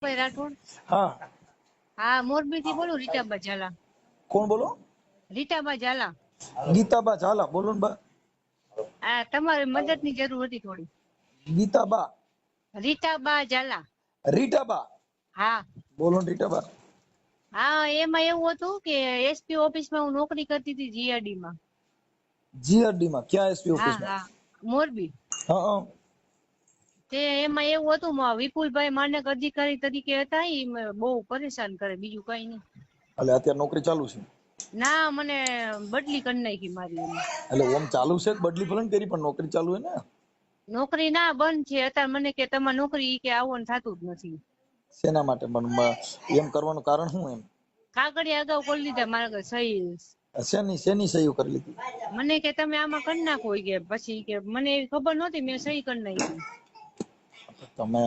ભાઈ રાઠોડ. હા હા, મોરબી થી બોલું, રીટાબા ઝાલા. કોણ બોલો? રીટાબા ઝાલા. ગીતાબા ઝાલા બોલો ને બા. આ તમારી મદદ ની જરૂર હતી થોડી. ગીતાબા રીટાબા ઝાલા. રીટાબા હા બોલો ને રીટાબા. હા, એમાં એવું હતું કે એસપી ઓફિસ માં હું નોકરી કરતી હતી, જીઆરડી માં. જીઆરડી માં ક્યાં એસપી હા ઓફિસ માં? હા, મોરબી. હા હા તે એમાં એવું હતું, વિપુલભાઈ માનક અધિકારી તરીકે હતા, એ બહુ પરેશાન કરે, બીજું કઈ નહીં. એટલે અત્યારે નોકરી ચાલુ છે? ના, મને બદલી કરી નાખી મારી એને. એટલે ઓમ ચાલુ છે બદલી ભલે ને કરી, પણ નોકરી ચાલુ હે ને. નોકરી ના બંધ છે અત્યારે. મને કે તમારે નોકરી કે આવવાનું થતું જ નથી. શેના માટે પણ એમ કરવાનું કારણ શું એમ? કાગળિયા અગાઉ કરી લીધા મારા સહી. શેની શેની સહીઓ કરી લીધી? મને કે તમે આમાં કરી નાખો કે પછી કે મને એવી ખબર નહોતી, મેં સહી કરી નાખી. તમે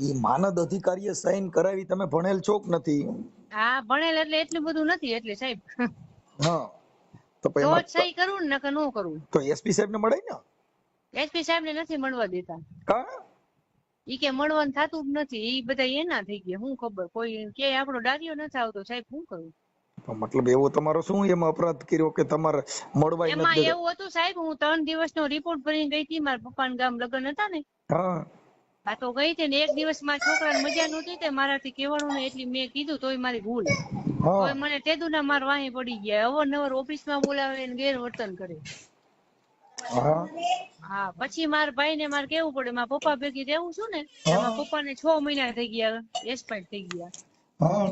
ઈ માનદ અધિકારીએ સાઈન કરાવી, તમે ભણેલ છો કે નથી? હા, ભણેલ એટલે એટલું બધું નથી એટલે સાહેબ. હા તો પછી તો એમાં જ સહી કરું ને, નકર ન કરું. તો એસપી સાહેબ ને મળે ને? એસપી સાહેબ ને નથી મળવા દેતા. કા ઈ કે મળવાનું થતું જ નથી. ઈ બધા એના થઈ ગયા, શું ખબર. કોઈ કે આપણો ડાર્યો નથી આવતો સાહેબ, શું કરું. મતલબ એવો તમારો શું એમાં અપરાધ કર્યો કે તમારે મળવાય નથી એમાં દેતા? એવું હતું સાહેબ, હું 3 દિવસનો રિપોર્ટ ભરીને ગઈ હતી. મારા પપ્પાના ગામ લગ્ન હતા ને. હા હા, તો ગઈ હતી ને, એક દિવસ માં છોકરાને મજા નહોતી તે મારાથી કહેવાનું ને, એટલી મેં કીધું તોય મારી ભૂલ. હા તોય મને તેદુના માર વાહી પડી ગયા. અવારનવાર ઓફિસમાં બોલાવે ને ગેરવર્તન કરે. હા હા, પછી મારા ભાઈ ને મારે કેવું પડે, મારા પપ્પા ભેગી રહેવું છું ને, તો હા મારા પપ્પા ને 6 મહિના થઈ ગયા, એક્સપાયર થઈ ગયા. હા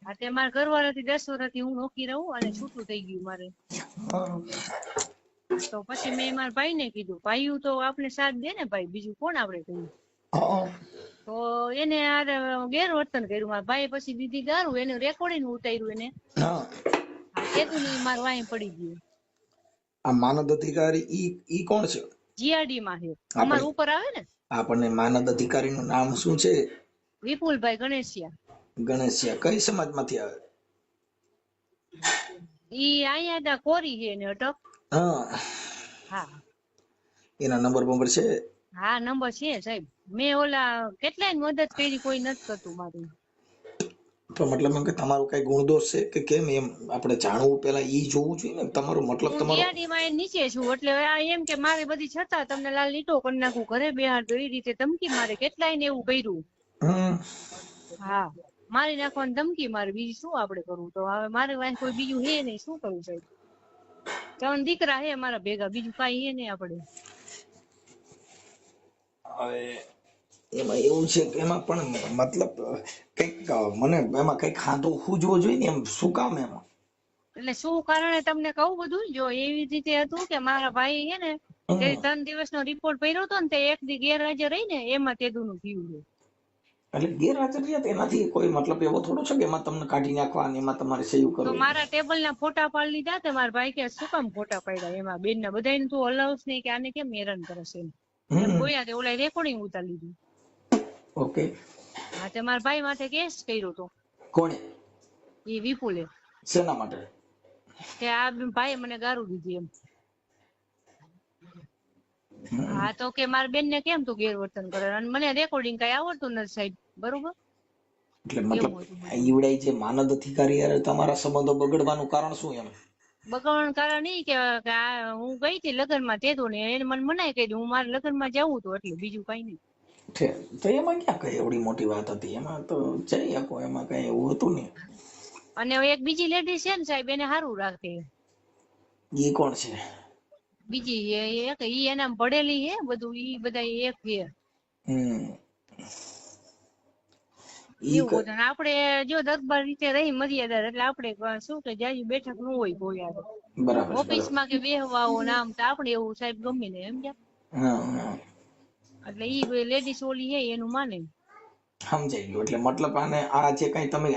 હા, તે મારા ઘરવાળાથી 10 વર્ષથી હું નોખી રહું અને છૂટું થઈ ગયું મારે. હા હા, તો પછી મેં મારા ભાઈ ને કીધું, ભાઈ તો આપણે સાથ દે ને ભાઈ, બીજું કોણ આપણે કહ્યું. હા તો એને આ ગેરવર્તન કર્યું. મારા ભાઈ પછી દીધી ગારું, એને રેકોર્ડિંગ ઉતાર્યું એને. હા હા, તેતું ની માર વાહી પડી ગયું. આ માનદ અધિકારી ઈ કોણ છે? જીઆરડી માં છે, અમાર આપણે ઉપર આવે ને. આપણને માનદ અધિકારી નું નામ શું છે? વિપુલભાઈ ગણેશિયા. ગણેશિયા કઈ સમાજ માંથી આવે? ઈ અહીંયા કોરી છે ને અટક. હા, હા એના નંબર બંબર છે? હા, નંબર છે સાહેબ. મેં ઓલા કેટલાય મદદ કરી, કોઈ નથી કરતું મારું. તો મતલબ એમ કે તમારું કઈ ગુણદોષ છે કે કેમ, એમ આપણે જાણવું પેલા ઈ જોવું જોઈએ ને. તમારો મતલબ હું તમારો જીઆરડી માં નીચે છું, એટલે એમ કે મારે બધી છતાં તમને લાલ લીટો કરી નાખું, ઘરે બેહાડો, એ રીતે ધમકી મારે. કેટલાય ને એવું કર્યું. હમ હા, મારી નાખવાની ધમકી મારે. બીજું શું આપડે કરવું? તો હવે મારે વાંહે કોઈ બીજું હે નહીં, શું કરવું સાહેબ. 3 દીકરા હે મારા ભેગા, બીજું કઈ હે નહીં આપડે. હવે એમાં એવું છે કે એમાં પણ મતલબ કઈક મને એમાં કઈક ખાધું ખૂજવો જોઈએ ને, એમ શું કામ એમાં? એટલે શું કારણે તમને કહું બધું. જો એવી રીતે હતું કે મારા ભાઈ હે ને, તે હમ 3 દિવસનો રિપોર્ટ ભર્યો હતો ને, તે 1 દી ગેરહાજર રહી ને, એમાં તેદુનું થયું છે. એટલે ગેરહાજર રહ્યા તેનાથી કોઈ મતલબ એવો થોડો છે કે એમાં તમને કાઢી નાખવા અને એમાં તમારે સહી તો કરવી? મારા ટેબલ ના ફોટા પાડી લીધા. તે મારા ભાઈ કે શું કામ ફોટા પાડ્યા? એમાં બેન ના બધાને તું હલાવસ નહીં કે આને કેમ હેરાન કરે છે એમ હમ બોલ્યા. તે ઓલા રેકોર્ડિંગ ઉતારી લીધું. ઓકે. હા, તે મારા ભાઈ માથે કેસ કર્યો તો કોણે? એ વિપુલે. શેના માટે? કે આ ભાઈ મને ગારું દીધી એમ. હમ હા, તો કે મારા બેન ને કેમ તું ગેરવર્તન કરે, અને મને રેકોર્ડિંગ કઈ આવડતું નથી સાહેબ. બરોબર. એટલે મતલબ એવું હતું બધું. ઈવડાઈ જે માનદ અધિકારી યારે તમારા સંબંધો બગડવાનું કારણ શું એમ? બગાવવાનું કારણ ઈ કે હું ગઈ હતી લગ્ન માં, તેતું ને એને મને મનાઈ કરી. હું મારા લગ્ન માં જવું તો એટલે બીજું કઈ નહીં. છે તો એમાં ક્યાં કઈ એવડી મોટી વાત હતી? એમાં તો જઈ શકો, એમાં કઈ એવું હતું નહીં. અને એક બીજી લેડીઝ છે ને સાહેબ, એને સારું રાખે. ઈ કોણ છે? બીજી એક ઈ એના ભણેલી હે બધું, ઈ બધા એક છે. હમ ઈ એવું બધું. આપડે જો દરબાર રીતે રહી મર્યાદા, એટલે આપડે શું કે જાજી બેઠક ન હોય કોઈ આગળ બરાબર છે, ઓફિસ બરાબર. માં કે બેહવા આવો ને આમ, તો આપડે એવું સાહેબ ગમે ને એમ. હા હા એટલે ઈ લેડીસ ઓલી હે એનું માને. સમજાઈ ગયું. એટલે મતલબ આને આ જે કઈ તમે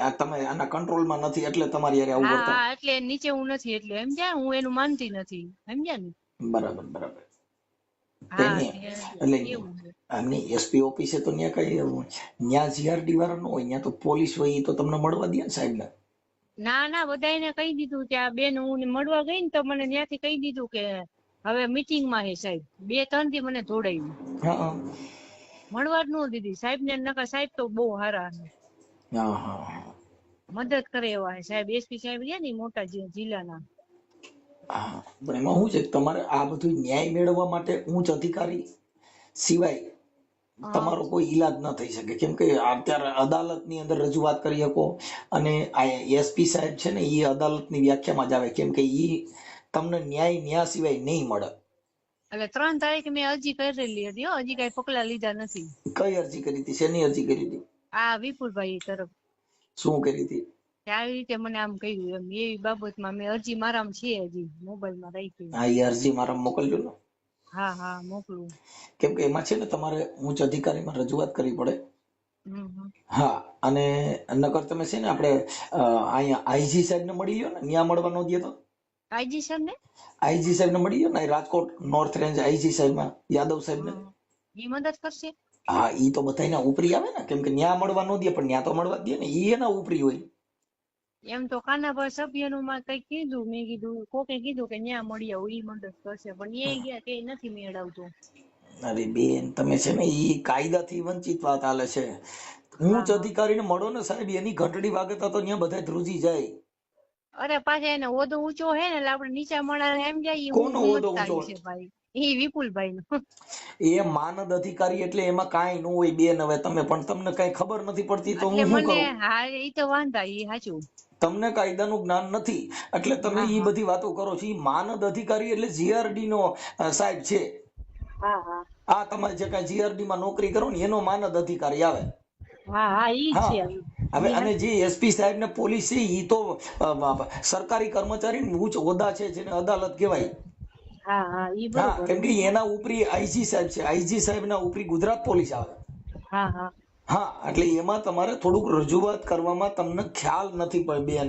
આના કંટ્રોલમાં નથી એટલે તમારી યારે આવું હા વર્તન. હા, એટલે નીચે હું નથી એટલે સમજ્યા, હું એનું માનતી નથી સમજ્યા ને. બરાબર બરાબર. હા, એટલે એવું છે. આમની એસપી ઓફિસે તો ત્યાં કઈ ત્યાં જીઆરડી વાળા ન હોય, ત્યાં તો પોલીસ હોય, એ તો તમને મળવા દે ને સાહેબ ને. ના ના, બધાને કહી દીધું. ત્યાં બેન હું મળવા ગઈ ને, તો મને ત્યાંથી કહી દીધું કે હવે મીટિંગ માં હે સાહેબ. 2-3 દી મને દોડાયું. હા મળવા જ ન દીધી સાહેબ ને, નકર સાહેબ તો બહુ સારા છે. હા હા હા. મદદ કરે એવા છે સાહેબ. એસપી સાહેબ રહ્યા ને મોટા જિલ્લાના. હા પણ એમાં શું છે કે તમારે આ બધું ન્યાય મેળવવા માટે ઉચ્ચ અધિકારી સિવાય હા તમારો કોઈ ઈલાજ ન થઈ શકે, કેમ કે અત્યારે અદાલતની અંદર રજૂઆત કરી શકો અને આ એસપી સાહેબ છે ને એ અદાલતની વ્યાખ્યામાં જ આવે, કેમ કે એ તમને ન્યાય સિવાય નહીં મળે. એટલે 3 તારીખે મેં અરજી કરેલી હતી હો, હજી કઈ પગલા લીધા નથી. કઈ અરજી કરી હતી? શેની અરજી કરી હતી? આ વિપુલભાઈ તરફ. શું કરી હતી? આવી રીતે મને આમ કહ્યું એમ, એવી બાબતમાં મેં અરજી મારામાં છે હજી મોબાઈલમાં રાખી. હા એ અરજી મારા મોકલજો ને. હા હા મોકલું. કેમ કે એમાં છે ને તમારે ઉચ્ચ અધિકારીમાં રજૂઆત કરવી પડે. હમ. હા અને નકર તમે છે ને આપણે અહીંયા આઈજી સાહેબ ને મળી લ્યો ને, ન્યા મળવા ન દે તો. આઈજી સર ને? આઈજી સાહેબ ને મળી ગયો ને, રાજકોટ નોર્થ રેન્જ આઈજી સાહેબ માં યાદવ સાહેબ ને. ઈ મદદ કરશે? હા ઈ તો બધાયના ઉપરી આવે ને, કેમ કે ન્યા મળવા ન દે પણ ન્યા તો મળવા દે ને, ઈ એના ઉપરી હોય. એમ તો કાનાભાઈ સભ્યનું માં કઈ કીધું, મેં કીધું કોકે કીધું કે ન્યા મળી આવું, ઈ મદદ કરશે, પણ એ ગયા કે નથી મેળવતું. અરે બેન તમે છે ને ઈ કાયદાથી વંચિત વાત હાલે છે. હા ઉચ્ચ હા. અધિકારીને મળો ને સાહેબ, એની ઘંટડી વાગે તો ત્યાં બધા ધ્રુજી જાય. અરે પાછા એને હોદ્દો ઊંચો હે ને, એટલે આપડે નીચા માળા એમ જાય હું કોનો હોદ્દો ઊંચો? સમજદારી છે ભાઈ. એ વિપુલભાઈ નો. એ માનદ અધિકારી એટલે એમાં કાંઈ ન હોય બેન. હવે તમે પણ તમને કઈ ખબર નથી પડતી તો એટલે હું શું મને કરું? હા એ તો વાંધા એ સાચું. તમને કાયદાનું જ્ઞાન નથી એટલે તમે હા ઈ હા. બધી વાતો કરો છો. ઈ માનદ અધિકારી એટલે જીઆરડી નો સાહેબ છે. હા હા. આ તમારે જે કઈ જીઆરડી માં નોકરી કરો ને એનો માનદ અધિકારી આવે. હા હા ઈ હા છે. હવે ઈ અને હાચું. જે એસપી સાહેબ ને પોલીસ છે ઈ તો સરકારી કર્મચારી ઉચ્ચ હોદ્દા છે, જેને અદાલત કહેવાય. હા હા ઈ હા બરોબર. કેમ કે એના ઉપરી આઈજી સાહેબ છે, આઈજી સાહેબ ના ઉપરી ગુજરાત પોલીસ આવે. હા હા. હા એટલે એમાં તમારે થોડુંક રજૂઆત કરવામાં તમને ખ્યાલ નથી પડે બેન.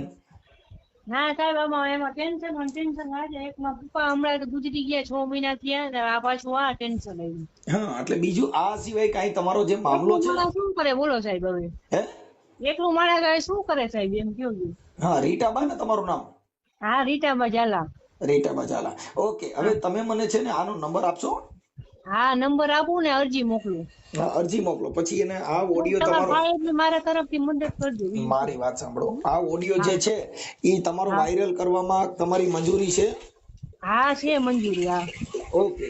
ના સાહેબ એમાં ટેન્શન આજે એકમાં પપ્પા હમણાં તો ગુજરી ગયા 6 મહિના થયા ને, આ પાછું આ ટેન્શન આવ્યું. હા એટલે બીજું આ સિવાય કઈ તમારો જે મામલો એકલું છે ને, માણસ શું કરે બોલો સાહેબ હવે? હે એકલું માણસ શું કરે સાહેબ એમ કયો? હા રીટાબા ને તમારું નામ? હા રીટાબા ઝાલા. રીટાબા ઝાલા. ઓકે હવે હા તમે મને છે ને આનો નંબર આપશો? હા નંબર આપું ને અરજી મોકલું. હા અરજી મોકલો, પછી એને આ ઓડિયો તમારે તમારો, થાય એટલે મારા તરફથી મદદ કરજો બીજું શું. મારી વાત સાંભળો, આ ઓડિયો જે હા છે એ તમારો હા વાયરલ કરવામાં તમારી મંજૂરી છે? હા છે મંજૂરી. હા ઓકે.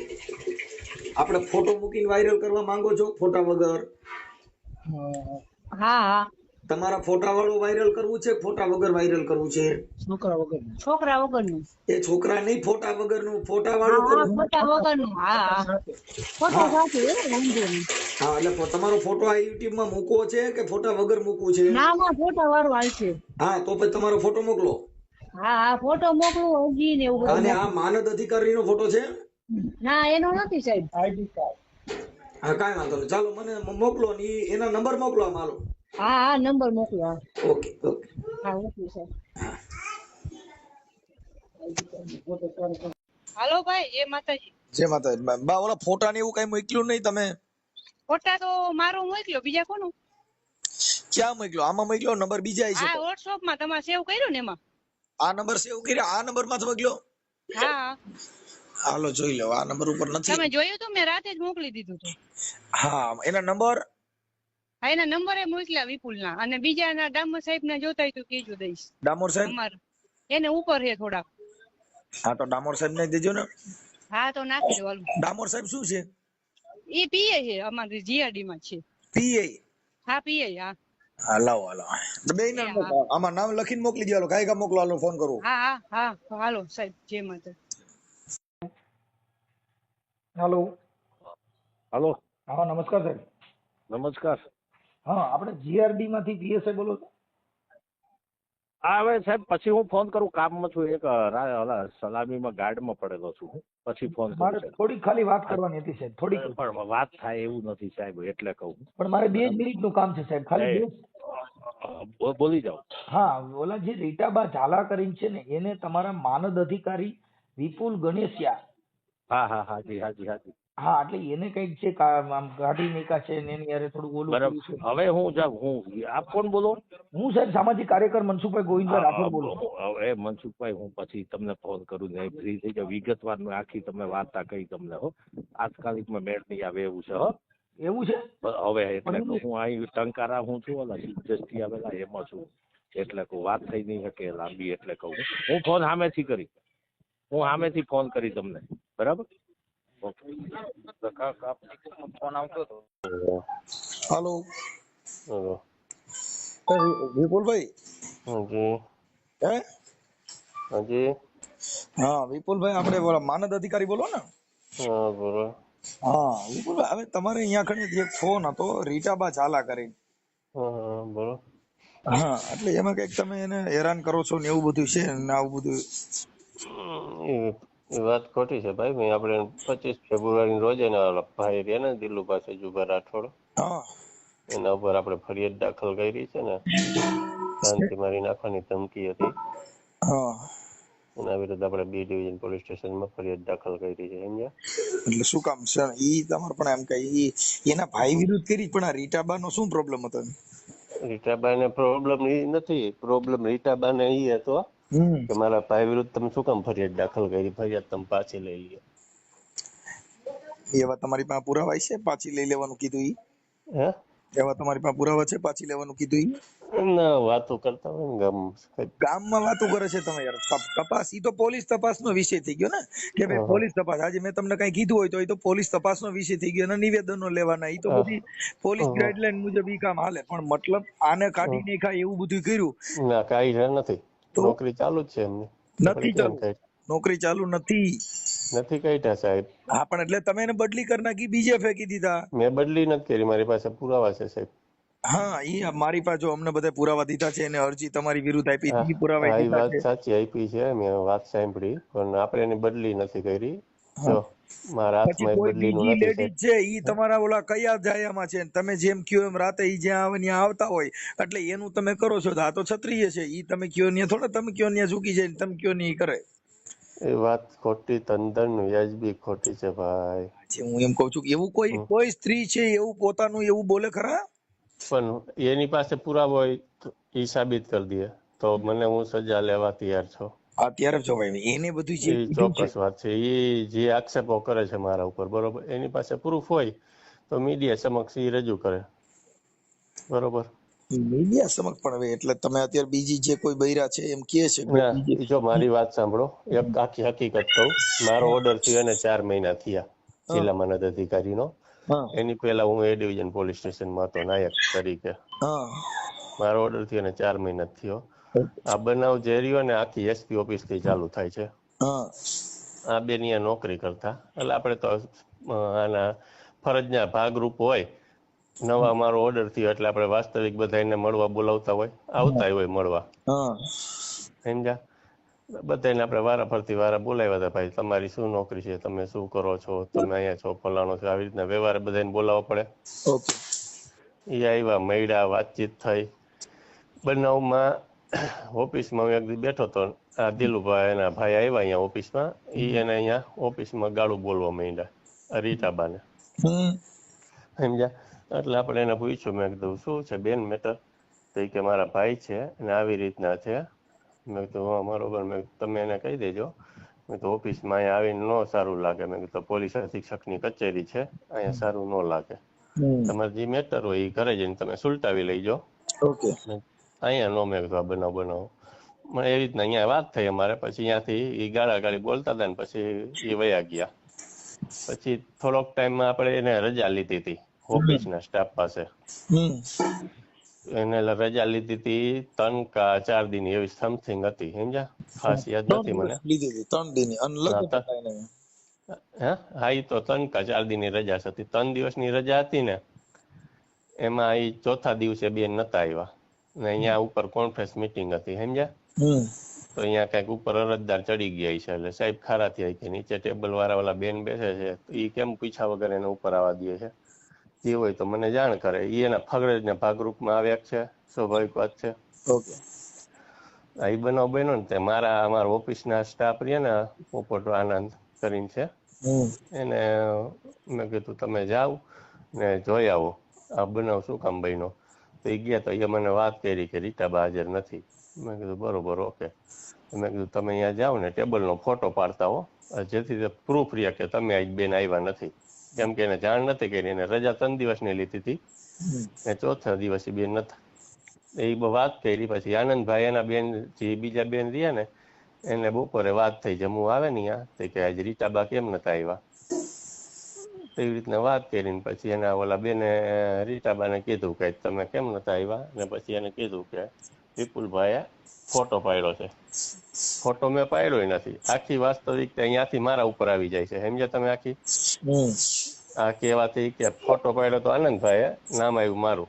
આપણે ફોટો મૂકીને વાયરલ કરવા માંગો છો? ફોટા વગર? હા હા. તમારા ફોટા વાળું વાયરલ કરવું છે, ફોટા વગર વાયરલ કરવું છે? છોકરા વગરનું. એ છોકરા નહીં, ફોટા વગરનું, ફોટા હા વાળું હા કરવું. ફોટા વગરનું. હા હા ફોટા હા સાથે વાંધો નહીં. હા એટલે તમારો ફોટો આ યુટ્યુબ માં મૂકવો છે કે ફોટા વગર મૂકવું છે? ના ના ફોટા વાળું હાલશે. હા તો પછી તમારો ફોટો મોકલો. હા હા ફોટો મોકલું, અરજી ને એવું બધું અને આ મોકલું. માનદ અધિકારી નો ફોટો છે? ના એનો નથી સાહેબ. ID card. હા કાંઈ વાંધો નહીં, ચાલો મને મોકલો ને એના નંબર મોકલો આમ હાલો. હા હા નંબર મોકલો. હા ઓકે ઓકે. હા મોકલું સાહેબ. હાલો ભાઈ જય માતાજી. જય માતાજી. બા ઓલા ફોટા ને એવું કઈ મોકલ્યું નહીં તમે? ફોટા તો મારો મોકલ્યો, બીજા કોનું? ક્યાં મોકલ્યો? આમાં મોકલ્યો? નંબર બીજા છે હા તો? વોટ્સઅપ માં તમારે સેવ કર્યું ને એમાં. આ નંબર સેવ કર્યો? આ નંબર માં મોકલ્યો? હા હા. હાલો જોઈ લો, આ નંબર ઉપર નથી. તમે જોયું તો મેં રાતે જ મોકલી દીધું હતું. હા એના નંબર? હા એના નંબર એ મોકલ્યા વિપુલ ના, અને બીજા ના ડામર સાહેબ ના જોતા હોય તો કેજો દઈશ. ડામોર સાહેબ? અમાર એને ઉપર છે થોડાક. હા તો ડામોર સાહેબ ને દેજો ને. હા તો નાખી દો હાલો. ડામોર સાહેબ શું છે? એ પીએ છે અમારી જીઆરડી માં છે. પીએ? હા પીએ. હા હા લાવો હાલો. તો બે એ હા આમાં નામ લખીને મોકલી દો. કાંઈ કા મોકલો, હાલો ફોન કરું. હા હા હા હાલો સાહેબ જય માતા. હેલો. હલો હા નમસ્કાર સાહેબ. નમસ્કાર. હા આપણે જીઆરડી માંથી પીએસઆઈ બોલો છો? હા હવે સાહેબ પછી હું ફોન કરું, કામમાં છું, એક સલામીમાં ગાર્ડમાં પડેલો છું હું, પછી ફોન કરું મારે સાહેબ. થોડીક ખાલી વાત કરવાની હતી સાહેબ, થોડીક. પણ વાત થાય એવું નથી સાહેબ, એટલે કહું. પણ મારે 2 જ બરાબર. મિનિટનું કામ છે સાહેબ, ખાલી 2. બોલી જાઓ. હા ઓલા જે રીટાબા ઝાલા કરીને છે ને, એને તમારા માનદ અધિકારી વિપુલ ગણેશિયા. હા હા હાજી હાજી હાજી. હા એટલે એને કઈક છે આમ ગાડી નીકા છે ને એની યારે થોડું ઓલું બરાબર. કર્યું છે. હવે હું આપ કોણ બોલો? હું સાહેબ સામાજિક કાર્યકર મનસુખભાઈ ગોવિંદભાઈ રાઠોડ બોલું. હવે મનસુખભાઈ હું પછી તમને ફોન કરું ને ફ્રી થઈ જાવ, વિગતવાર આખી તમે વાર્તા કહી તમને હો. આજકાલિકમાં મેળ નહીં આવે એવું છે હો. એવું છે હવે એટલે પણ કે હું અહીં ટંકારા હું છું ઓલા જસ્તી આવેલા એમાં છું એટલે કે વાત થઈ નહીં શકે લાંબી એટલે કહું હું ફોન સામેથી કરી હું સામેથી ફોન કરી તમને બરાબર ઓકે ફોન આવતો હતો હાલો હેલો વિપુલભાઈ હાજી હે હાજી હા વિપુલભાઈ આપણે બોલા માનદ અધિકારી બોલો ને હા બોલો હા વિપુલભાઈ હવે તમારે અહીંયા કણે એક ફોન હતો રીટાબા ઝાલા કરીને હા બોલો હા એટલે એમાં કઈક તમે એને હેરાન કરો છો ને એવું બધું છે ને આવું બધું એ એ વાત ખોટી છે ભાઈ મેં આપણે 25 ફેબ્રુઆરી રોજ એના ઓલા ભાઈ રહ્યા ને દિલ્હુ પાસે જુબા રાઠોડ હા એના ઉપર આપણે ફરિયાદ દાખલ કરી છે ને શાંતિ મારી નાખવાની ધમકી હતી હા એના વિરુદ્ધ આપણે બી ડિવિઝન પોલીસ સ્ટેશનમાં ફરિયાદ દાખલ કરી છે સમજ્યા એટલે શું કામ છે ઈ તમારે પણ એમ કે ઈ એના ભાઈ વિરુદ્ધ કરી પણ આ રીટાબાનો શું પ્રોબ્લેમ હતો રીટાબાને પ્રોબ્લેમ એ નથી પ્રોબ્લેમ રીટાબાને એ હતો કે મારા ભાઈ વિરુદ્ધ તમે શું કામ ફરિયાદ દાખલ કરી ફરિયાદ તમે પાછી લઈ લ્યો એવા તમારી પાસે પુરાવા છે પાછી લઈ લેવાનું કીધું ઈ હે એવા તમારી પાસે પુરાવા છે પાછી લેવાનું કીધું ઈ ના વાતો કરતા હોય ને ગામ ગામમાં વાતો કરે છે તમે યાર તપાસ ઈ તો પોલીસ તપાસનો વિષય થઈ ગયો ને કે ભાઈ પોલીસ તપાસ આજે મેં તમને કઈ કીધું હોય તો એ તો પોલીસ તપાસનો વિષય થઈ ગયો અને નિવેદનો લેવાના ઈ તો બધી પોલીસ ગાઈડલાઈન મુજબ ઈ કામ હાલે પણ મતલબ આને કાઢી નહીં ખાય એવું બધું કર્યું ના કાંઈ નથી તો નોકરી ચાલુ જ છે એમની નથી ચાલુ નોકરી ચાલુ નથી નથી કાઢ્યા સાહેબ હા પણ એટલે તમે એને બદલી કરી નાખી બીજે ફેંકી દીધા મેં બદલી નથી કરી મારી પાસે પુરાવા છે સાહેબ હા ઈ મારી પાસે જો અમને બધા પુરાવા દીધા છે એને અરજી તમારી વિરુદ્ધ આપી હા ઈ પુરાવા હા, એ દીધા વાત છે સાચી આપી છે મેં વાત સાંભળી પણ આપણે એની બદલી નથી કરી જો મારા પછી હાથમાં એ કોઈ બદલીનું બીજી નથી લેડીઝ સાહેબ છે ઈ તમારા ઓલા કયા જાયામાં છે તમે જેમ કયો એમ રાતે ઈ જ્યાં આવે ત્યાં આવતા હોય એટલે એનું તમે કરો છો તો આ તો ક્ષત્રિય છે ઈ તમે કયો ને થોડા તમે કયો ને ઝૂકી જાય ને તમે કયો ને ઈ કરે એ વાત ખોટી તંદન વ્યાજબી ખોટી છે ભાઈ જે હું એમ કઉ છું કે એવું કોઈ સ્ત્રી છે એવું પોતાનું એવું બોલે ખરા પણ એની પાસે પુરાવો હોય તો એ સાબિત કરી દે તો મને હું સજા લેવા તૈયાર છું અત્યારે જો ભાઈ એને બધું જે એ કીધું છે ચોક્કસ વાત છે એ જે આક્ષેપો કરે છે મારા ઉપર બરોબર એની પાસે પ્રૂફ હોય તો મીડિયા સમક્ષ એ રજૂ કરે બરોબર મીડિયા સમક્ષ પણ હવે એટલે તમે અત્યારે બીજી જે કોઈ બૈરા છે એમ કહે છે કે ના એ જો મારી વાત સાંભળો એક આખી હકીકત કહું મારો ઓર્ડર થયો એને 4 મહિના થયા જિલ્લા મનદ અધિકારીનો હા એની પહેલા હું એ ડિવિઝન પોલીસ સ્ટેશનમાં હતો નાયક તરીકે હા મારો ઓર્ડર થયો એને 4 મહિના થયો આ બનાવ જે રહ્યો ને આખી એસપી ઓફિસ થી ચાલુ થાય છે હા આ બેન અહીંયા નોકરી કરતા એટલે આપણે તો આના ફરજના ભાગરૂપ હોય નવા મારો ઓર્ડર થયો એટલે આપણે વાસ્તવિક બધા એને મળવા બોલાવતા હોય આવતા હોય મળવા હા સમજ્યા બધાને આપણે વારા બોલાવ્યા હતા ભાઈ તમારી શું નોકરી છે તમે શું કરો છો તમે અહીંયા છો ફલાણો છો આવી રીતના વ્યવહારે બધાને બોલાવવા પડે ઓકે એ આવ્યા મળ્યા વાતચીત થઈ બનાવમાં ઓફિસમાં હું એક દી બેઠો હતો આ દિલુભાઈ એના ભાઈ આવ્યા અહીંયા ઓફિસમાં એ એને અહીંયા ઓફિસમાં ગાળું બોલવા માંડ્યા રીટાબાને સમજ્યા એટલે આપણે એને પૂછ્યું મેં કીધું શું છે બેન મેટર તો એ કે મારા ભાઈ છે અને આવી રીતના છે મેં કીધું હા બરોબર મેં તમે એને કહી દેજો મેં તો ઓફિસમાં અહીંયા આવીને ન સારું લાગે મેં કીધું પોલીસ અધિક્ષકની કચેરી છે અહીંયા સારું ન લાગે તમારે જે મેટર હોય એ ઘરે જઈને તમે સુલટાવી લઈજો ઓકે અહીંયા નો મેં કીધું આ બનાવો મને એવી રીતના અહીંયા વાત થઈ અમારે પછી અહીંયાથી એ ગાળી બોલતા હતા ને પછી એ વયા ગયા પછી થોડોક ટાઈમમાં આપણે એને રજા લીધી હતી ઓફિસના સ્ટાફ પાસે એને રજા લીધી હતી 3 કે 4 દિન એવી સમથિંગ હતી સમજ્યા ખાસ યાદ નથી મને લીધી હતી 3 દિન અને લગ્ન હતા એને હા એ તો 3 કે 4 દિનની રજા હતી 3 દિવસની રજા હતી ને એમાં એ ચોથા દિવસે બેન નતા આવ્યા ને અહીંયા ઉપર કોન્ફરન્સ મીટિંગ હતી સમજ્યા તો અહીંયા કઈક ઉપર અરજદાર ચડી ગયા છે એટલે સાહેબ ખારા થયા કે નીચે ટેબલ વાળા ઓલા બેન બેસે છે એ કેમ પૂછ્યા વગર એને ઉપર આવવા દે છે જે હોય તો મને જાણ કરે એ એના ફરજના ભાગરૂપમાં આવ્યા છે સ્વાભાવિક વાત છે ઓકે એ બનાવ બન્યો ને તે અમારા ઓફિસના સ્ટાફ રહ્યા ને પોપટ આનંદ કરીને છે એને મેં કીધું તમે જાઓ ને જોઈ આવો આ બનાવ શું કામ બન્યો તો એ ગયા તો એ મને વાત કરી કે રીટાબા હાજર નથી મેં કીધું બરોબર ઓકે મેં કીધું તમે અહીંયા જાઓ ને ટેબલનો ફોટો પાડતા હો જેથી પ્રૂફ રહ્યા કે તમે આજ બેન આવ્યા નથી કેમ કે એને જાણ નથી કરી, એને રજા 3 દિવસની લીધી હતી હમ. ને ચોથા દિવસે બેન નતા. એ વાત કરી. પછી આનંદભાઈ એના બેન જે બીજા બેન રહ્યા ને એને બપોરે વાત થઈ, જમવું આવે ને ત્યાં, તો કે આજે રીટાબા કેમ નતા આવ્યા, એવી રીતના વાત કરીને પછી એના ઓલા બેને રીટાબાને કીધું કે તમે કેમ નતા આવ્યા, ને પછી એને કીધું કે વિપુલભાઈએ ફોટો પાડ્યો છે. ફોટો મેં પાડ્યો નથી. આખી વાસ્તવિકતા અહીંયાથી મારા ઉપર આવી જાય છે, સમજ્યા તમે? આખી હમ. આ કહેવાથી કે ફોટો પાડ્યો તો આનંદભાઈએ, નામ આવ્યું મારું,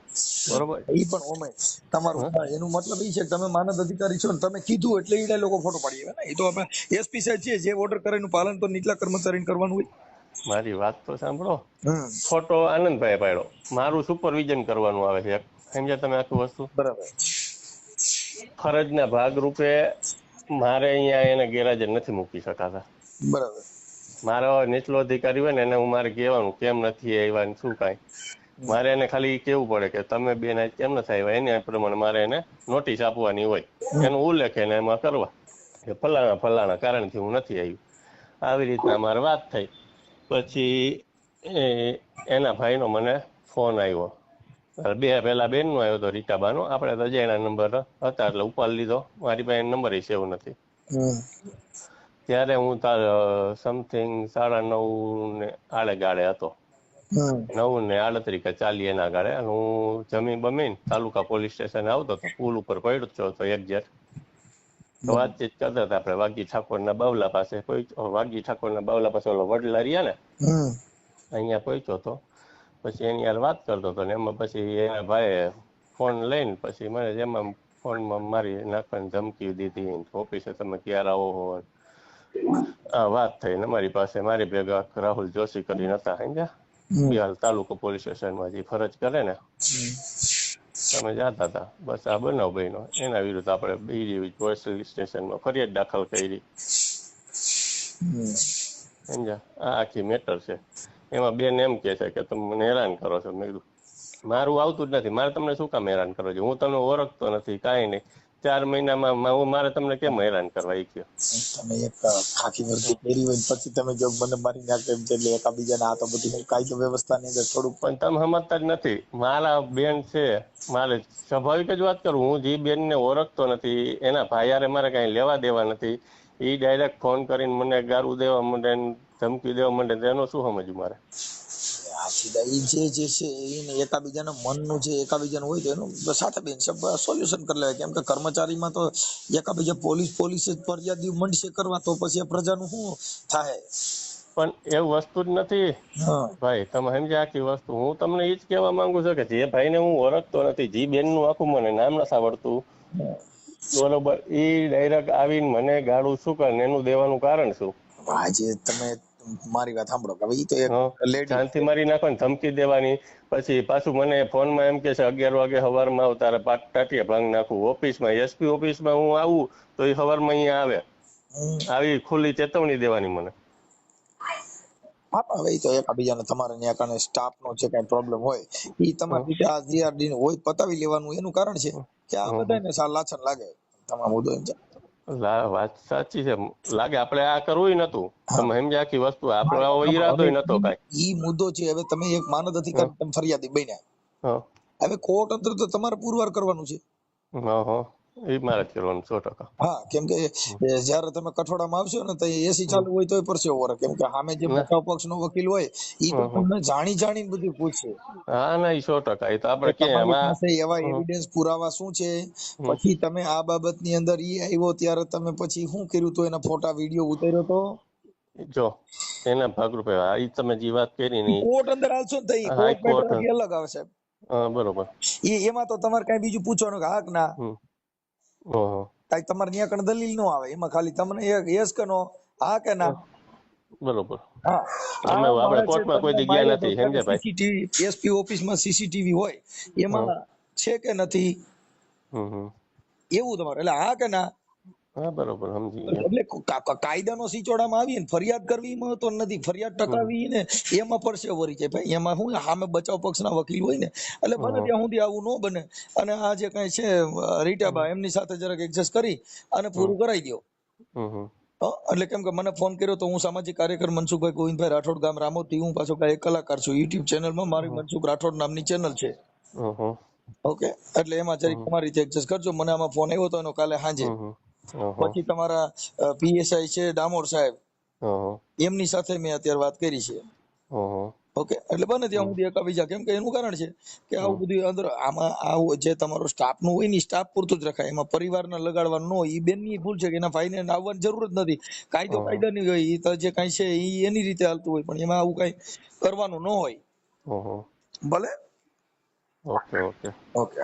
બરોબર. ઈ પણ ઓમે તમારું એનું મતલબ એ છે કે તમે માનદ અધિકારી છો ને તમે કીધું એટલે ઈ લોકો ફોટો પાડી આવે ને. એ તો આપણે એસપી સાહેબ છે, જે ઓર્ડર કરે એનું પાલન તો નીચલા કર્મચારીને કરવાનું હોય. મારી વાત તો સાંભળો. હમ. ફોટો આનંદભાઈએ પાડ્યો, મારું સુપરવિઝન કરવાનું આવે છે, સમજ્યા તમે આખું વસ્તુ? બરાબર. ફરજના ભાગરૂપે મારે અહીંયા એને ગેરહાજર નથી મૂકી શકાતા. બરાબર. મારો નીચલો અધિકારી હોય ને એને હું મારે કહેવાનું કેમ નથી આવ્યા શું કાંઈ, મારે એને ખાલી કેવું પડે કે તમે બેન આજ કેમ નથી આવ્યા, એને પ્રમાણે મારે એને નોટિસ આપવાની હોય, એનું ઉલ્લેખ એને એમાં કરવા કે ફલાણા ફલાણા કારણથી હું નથી આવ્યું. આવી રીતના મારે વાત થઈ. પછી એના ભાઈનો મને ફોન આવ્યો. પહેલા બેનનો આવ્યો હતો, રીટાબાનો. આપણે તો અજાણ્યા નંબર હતા એટલે ઉપાડી લીધો, મારી પાસે નંબર સેવ નથી. ત્યારે હું સમથિંગ 9:30 ને આડે ગાળે હતો, 9:38 કે 40 એના ગાળે. અને હું જમીન બમીન તાલુકા પોલીસ સ્ટેશન આવતો હતો, પુલ ઉપર પડ્યો હતો એક્ઝેક્ટ. તો વાતચીત કરતા હતા આપણે વાઘજી ઠાકોરના બાવલા પાસે. વાઘજી ઠાકોરના બાવલા પાસે ઓલો વડલા રહ્યા ને, અહીંયા પહોંચ્યો હતો. પછી એની યાર વાત કરતો હતો ને એમાં પછી એના ભાઈએ ફોન લઈને પછી મને એમાં ફોનમાં મારી નાખવાની ધમકી દીધી, ઓફિસે તમે ક્યારે આવો હો. આ વાત થઈ ને મારી પાસે. મારી ભેગા રાહુલ જોશી કરીને હતા, સમજ્યા? બિહાર તાલુકો પોલીસ સ્ટેશનમાં જે ફરજ કરે ને, તમે જતા હતા. બસ આ બનાવ બન્યો. એના વિરુદ્ધ આપણે બીજી પોલીસ સ્ટેશનમાં ફરિયાદ દાખલ કરી, સમજ્યા? આ આખી મેટર છે. એમાં બેન એમ કે છે કે તમે મને હેરાન કરો છો. મેં કીધું મારું આવતું જ નથી, મારે તમને શું કામ હેરાન કરો છો? હું તમને ઓળખતો નથી, કાંઈ નહીં. 4 મહિનામાં મારે તમને કેમ હેરાન કરવા? એ કયો તમે એક ખાખી વર્દી પહેરી હોય પછી તમે જો મને મારી નાખે એમ છે એટલે એકાબીજાના આ તો બધી કાયદો વ્યવસ્થાની અંદર થોડુંક પણ તમે સમજતા જ નથી. મારા બેન છે, મારે સ્વાભાવિક જ વાત કરું, હું જે બેનને ઓળખતો નથી, એના ભાઈ મારે કાંઈ લેવા દેવા નથી, એ ડાયરેક્ટ ફોન કરીને મને ગારું દેવા માંડે, ધમકી દેવા માંડે, એનું શું સમજવું મારે? ઈ જે છે એને એકાબીજાના મનનું જે એકાબીજાનું હોય તો એનું સાથે બેન સોલ્યુશન કરી લેવાય. કેમ કે કર્મચારીમાં તો એકાબીજા પોલીસ જ ફરિયાદી મંડશે કરવા, તો પછી આ પ્રજાનું શું થાય? પણ એવું વસ્તુ જ નથી ભાઈ, તમે સમજ્યા આખી વસ્તુ. હું તમને એ જ કહેવા માંગુ છું કે જે ભાઈને હું ઓળખતો નથી, જે બેનનું આખું મને નામ નથી આવડતું, બરોબર, એ ડાયરેક્ટ આવીને મને ગાળું શું કરે, એનું દેવાનું કારણ શું? આજે તમે મારી વાત સાંભળો કે ઈ તો એક લેડી શાંતિ મારી નાખવાની ધમકી દેવાની. પછી પાછું મને ફોનમાં એમ કે છે 11 વાગે સવારમાં આવ, તારે ટાટિયા ભાંગ નાખું. ઓફિસમાં એસપી ઓફિસમાં હું આવું તો એ સવારમાં અહીંયા આવે, આવી ખુલ્લી ચેતવણી દેવાની મને. હા, હવે તો એકાબીજાને તમારે ત્યાં કારણે સ્ટાફ નો જે કઈ પ્રોબ્લેમ હોય ઈ તમારી રીતે આ જીઆરડી નું હોય પતાવી લેવાનું. એનું કારણ છે કે આ બધાને લાછન લાગે તમામ મુદ્દો એમ છે. વાત સાચી છે, લાગે. આપણે આ કરવું નતું, તમે સમજ્યા આખી વસ્તુ. આપણો આવો ઈરાદો નતો કાંઈ. ઈ મુદ્દો છે. હવે તમે એક માનદ અધિકારી, તમે ફરિયાદી બન્યા, હવે કોર્ટ અંદર તો તમારે પુરવાર કરવાનું છે. એ મારે જ કરવાનું 100%. હા, કેમ કે જયારે તમે કઠોળામાં આવશો ને તો એસી ચાલુ હોય તોય પરસેવો વળે. કેમ કે સામે જે બચાવ પક્ષ નો વકીલ હોય ઈ તો તમને જાણીને બધું પૂછશે. હા ના, એ 100%. એ તો આપણે તમારી પાસે એવા એવિડન્સ પુરાવા શું છે, પછી તમે આ બાબતની અંદર ઈ આવ્યો ત્યારે તમે પછી શું કર્યું તો એના ફોટા વિડીયો ઉતાર્યો તો જો એના ભાગરૂપે આ તમે જે વાત કરી ને કોર્ટ અંદર આવશો ને તો કોર્ટ મેટર અલગ આવે સાહેબ. બરોબર. એમાં તો તમારે કઈ બીજું પૂછવાનું કે હા કે ના, કઈ તમારે ત્યાં કણ દલીલ નો આવે. એમાં ખાલી તમને એક યસ કે નો, હા કે ના, બરોબર. હા. આપણે કોર્ટમાં કોઈ જગ્યા નથી, સમજે ભાઈ. સીસીટીવી એસપી ઓફિસમાં સીસીટીવી હોય એમાં છે કે નથી એવું તમારે, એટલે હા કે ના. હા, બરોબર, સમજી એટલે કાયદાનો સિચોડામાં આવીએ ને ફરિયાદ કરવી મહત્વ નથી, ફરિયાદ ટકાવી ને એમાં પરસે વરી જાય ભાઈ. એમાં શું સામે બચાવ પક્ષના વકીલ હોય ને, એટલે બને ત્યાં સુધી આવું ન બને. અને આ જે કઈ છે રીટાબા, એમની સાથે જરાક એડજસ્ટ કરી અને પૂરું કરાવી દો. એટલે કેમ કે મને ફોન કર્યો તો હું સામાજિક કાર્યકર મનસુખભાઈ ગોવિંદભાઈ રાઠોડ, ગામ રામોથી. હું પાછો એક કલાકાર છું. યુટ્યુબ ચેનલમાં મારી મનસુખ રાઠોડ નામની ચેનલ છે. હમ. ઓકે, એટલે એમાં જરીક તમારી રીતે એડજસ્ટ કરજો. મને આમાં ફોન આવ્યો હતો એનો કાલે સાંજે. પછી તમારા પીએસઆઈ છે ડામોર સાહેબ, એમની સાથે મેં અત્યારે વાત કરી છે. ઓકે, એટલે બને ત્યાં સુધી એકાબીજા, કેમ કે એનું કારણ છે કે આવું બધું અંદર આમાં આવું જે તમારો સ્ટાફ નું હોય ને સ્ટાફ પૂરતું જ રખાય. એમાં પરિવારના લગાડવાનું ન હોય. એ બેનની ભૂલ છે કે એના ભાઈને આવવાની જરૂર જ નથી. કાયદો કાયદાની હોય, એ તો જે કાંઈ છે એ એની રીતે હાલતું હોય, પણ એમાં આવું કઈ કરવાનું ન હોય. ભલે. Okay okay okay.